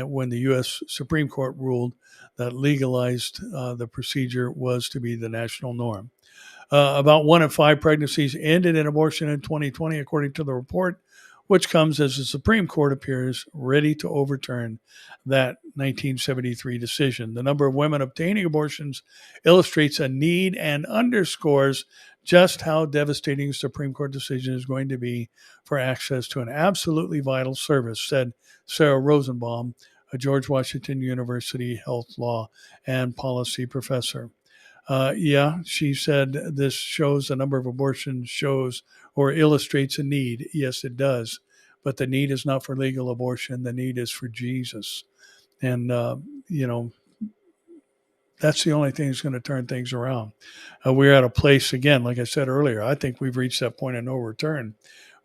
when the U.S. Supreme Court ruled that legalized the procedure was to be the national norm. About 1 in 5 pregnancies ended in abortion in 2020, according to the report, which comes as the Supreme Court appears ready to overturn that 1973 decision. The number of women obtaining abortions illustrates a need and underscores just how devastating the Supreme Court decision is going to be for access to an absolutely vital service, said Sarah Rosenbaum, a George Washington University health law and policy professor. Yeah, she said this shows the number of abortions shows or illustrates a need. Yes, it does. But the need is not for legal abortion. The need is for Jesus. And, you know, that's the only thing that's going to turn things around. We're at a place, again, like I said earlier, I think we've reached that point of no return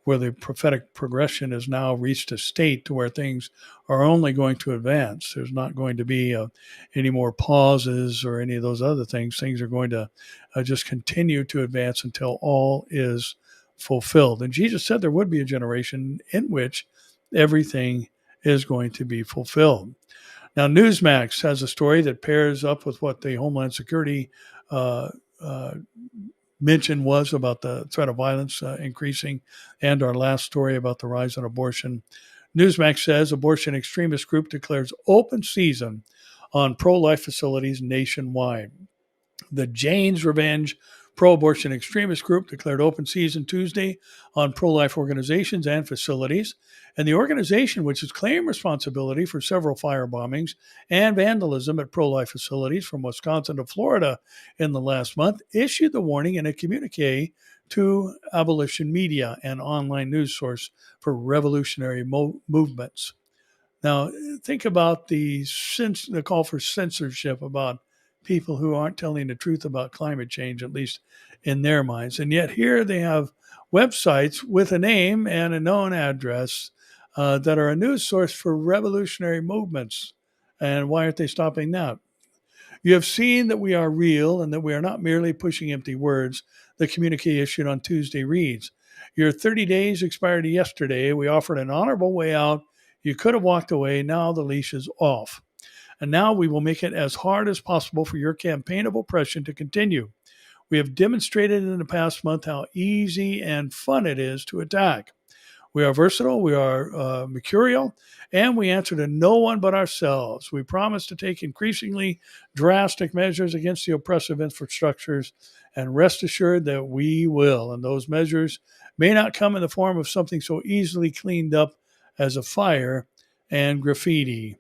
where the prophetic progression has now reached a state to where things are only going to advance. There's not going to be any more pauses or any of those other things. Things are going to just continue to advance until all is fulfilled. And Jesus said there would be a generation in which everything is going to be fulfilled. Now, Newsmax has a story that pairs up with what the Homeland Security uh, uh, mention was about the threat of violence increasing, and our last story about the rise in abortion. Newsmax says abortion extremist group declares open season on pro-life facilities nationwide. The Jane's Revenge pro-abortion extremist group declared open season Tuesday on pro-life organizations and facilities. And the organization, which has claimed responsibility for several fire bombings and vandalism at pro-life facilities from Wisconsin to Florida in the last month, issued the warning in a communique to abolition media and online news source for revolutionary movements. Now, think about the call for censorship about people who aren't telling the truth about climate change, at least in their minds. And yet here they have websites with a name and a known address that are a news source for revolutionary movements. And why aren't they stopping that? You have seen that we are real and that we are not merely pushing empty words, the communique issued on Tuesday reads. Your 30 days expired yesterday. We offered an honorable way out. You could have walked away. Now the leash is off. And now we will make it as hard as possible for your campaign of oppression to continue. We have demonstrated in the past month how easy and fun it is to attack. We are versatile, we are mercurial, and we answer to no one but ourselves. We promise to take increasingly drastic measures against the oppressive infrastructures, and rest assured that we will. And those measures may not come in the form of something so easily cleaned up as a fire and graffiti.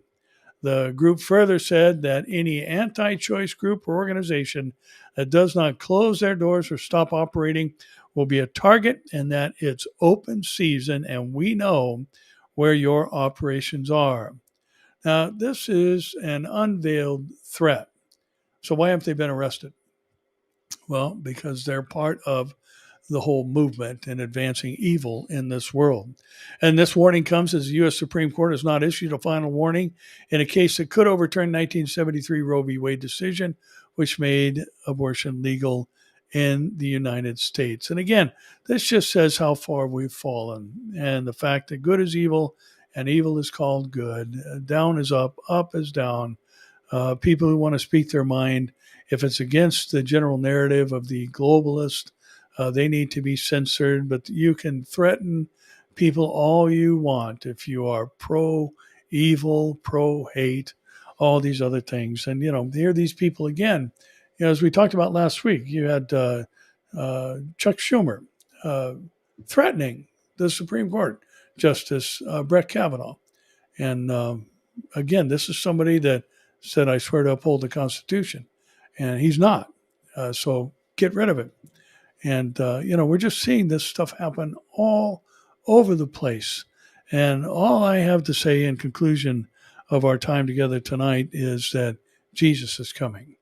The group further said that any anti-choice group or organization that does not close their doors or stop operating will be a target, and that it's open season and we know where your operations are. Now, this is an unveiled threat. So why haven't they been arrested? Well, because they're part of the whole movement in advancing evil in this world. And this warning comes as the U.S. Supreme Court has not issued a final warning in a case that could overturn 1973 Roe v. Wade decision, which made abortion legal in the United States. And again, this just says how far we've fallen and the fact that good is evil and evil is called good. Down is up is down. People who want to speak their mind, if it's against the general narrative of the globalist, they need to be censored. But you can threaten people all you want if you are pro-evil, pro-hate, all these other things. And, here these people again, as we talked about last week, you had Chuck Schumer threatening the Supreme Court Justice Brett Kavanaugh. And again, this is somebody that said, I swear to uphold the Constitution. And he's not. So get rid of it. And, we're just seeing this stuff happen all over the place. And all I have to say in conclusion of our time together tonight is that Jesus is coming.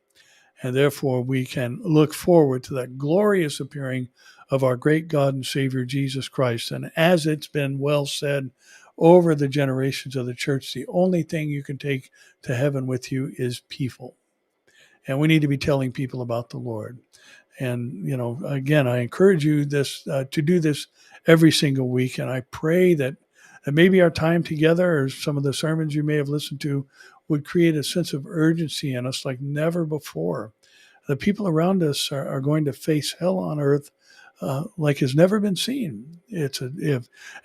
And therefore, we can look forward to that glorious appearing of our great God and Savior, Jesus Christ. And as it's been well said over the generations of the church, the only thing you can take to heaven with you is people. And we need to be telling people about the Lord. And, again, I encourage you to do this every single week. And I pray that maybe our time together or some of the sermons you may have listened to would create a sense of urgency in us like never before. The people around us are going to face hell on earth like has never been seen.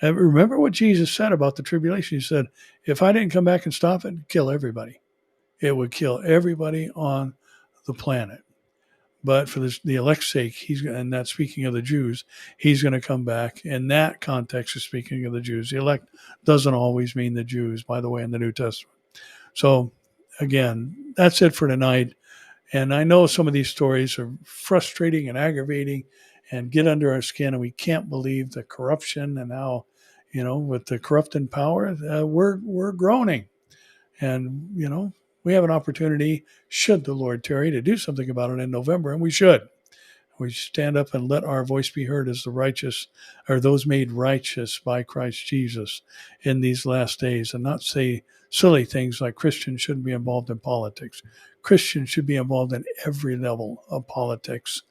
Remember what Jesus said about the tribulation. He said, if I didn't come back and stop it, it'd kill everybody. It would kill everybody on the planet. But for the elect's sake, and that's speaking of the Jews, he's going to come back. In that context is speaking of the Jews. The elect doesn't always mean the Jews, by the way, in the New Testament. So again, that's it for tonight. And I know some of these stories are frustrating and aggravating and get under our skin, and we can't believe the corruption and how, with the corrupt in power, we're groaning. And, we have an opportunity, should the Lord tarry, to do something about it in November, and we should. We stand up and let our voice be heard as the righteous, or those made righteous by Christ Jesus in these last days, and not say silly things like Christians shouldn't be involved in politics. Christians should be involved in every level of politics,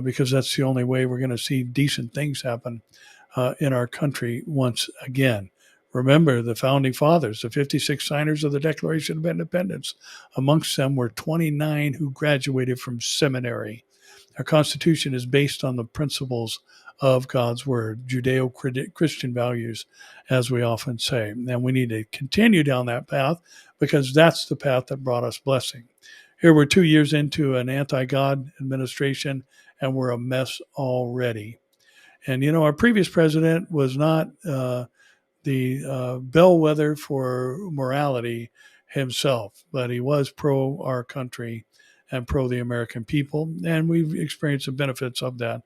because that's the only way we're going to see decent things happen in our country once again. Remember the founding fathers, the 56 signers of the Declaration of Independence. Amongst them were 29 who graduated from seminary. Our Constitution is based on the principles of God's Word, Judeo-Christian values, as we often say. And we need to continue down that path because that's the path that brought us blessing. Here we're 2 years into an anti-God administration, and we're a mess already. And, our previous president was not the bellwether for morality himself, but he was pro our country and pro the American people. And we've experienced the benefits of that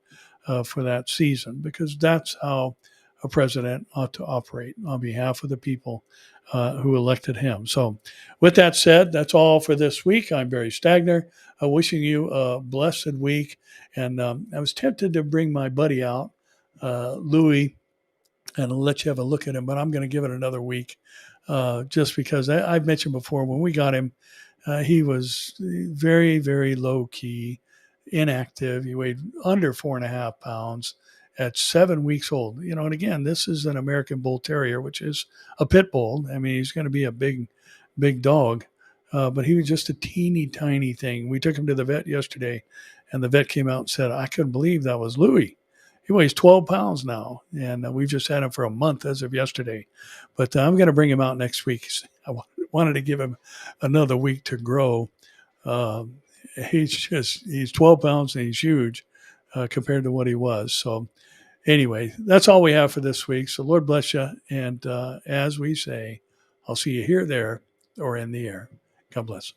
for that season, because that's how a president ought to operate on behalf of the people who elected him. So with that said, that's all for this week. I'm Barry Stagner, wishing you a blessed week. And I was tempted to bring my buddy out, Louis, and I'll let you have a look at him, but I'm going to give it another week just because I've mentioned before when we got him, he was very, very low key, inactive. He weighed under 4.5 pounds at 7 weeks old. And again, this is an American Bull Terrier, which is a pit bull. I mean, he's going to be a big, big dog, but he was just a teeny tiny thing. We took him to the vet yesterday, and the vet came out and said, I couldn't believe that was Louis. He weighs 12 pounds now, and we've just had him for a month as of yesterday. But I'm going to bring him out next week. I wanted to give him another week to grow. He's 12 pounds and he's huge compared to what he was. So anyway, that's all we have for this week. So Lord bless you. And as we say, I'll see you here, there, or in the air. God bless.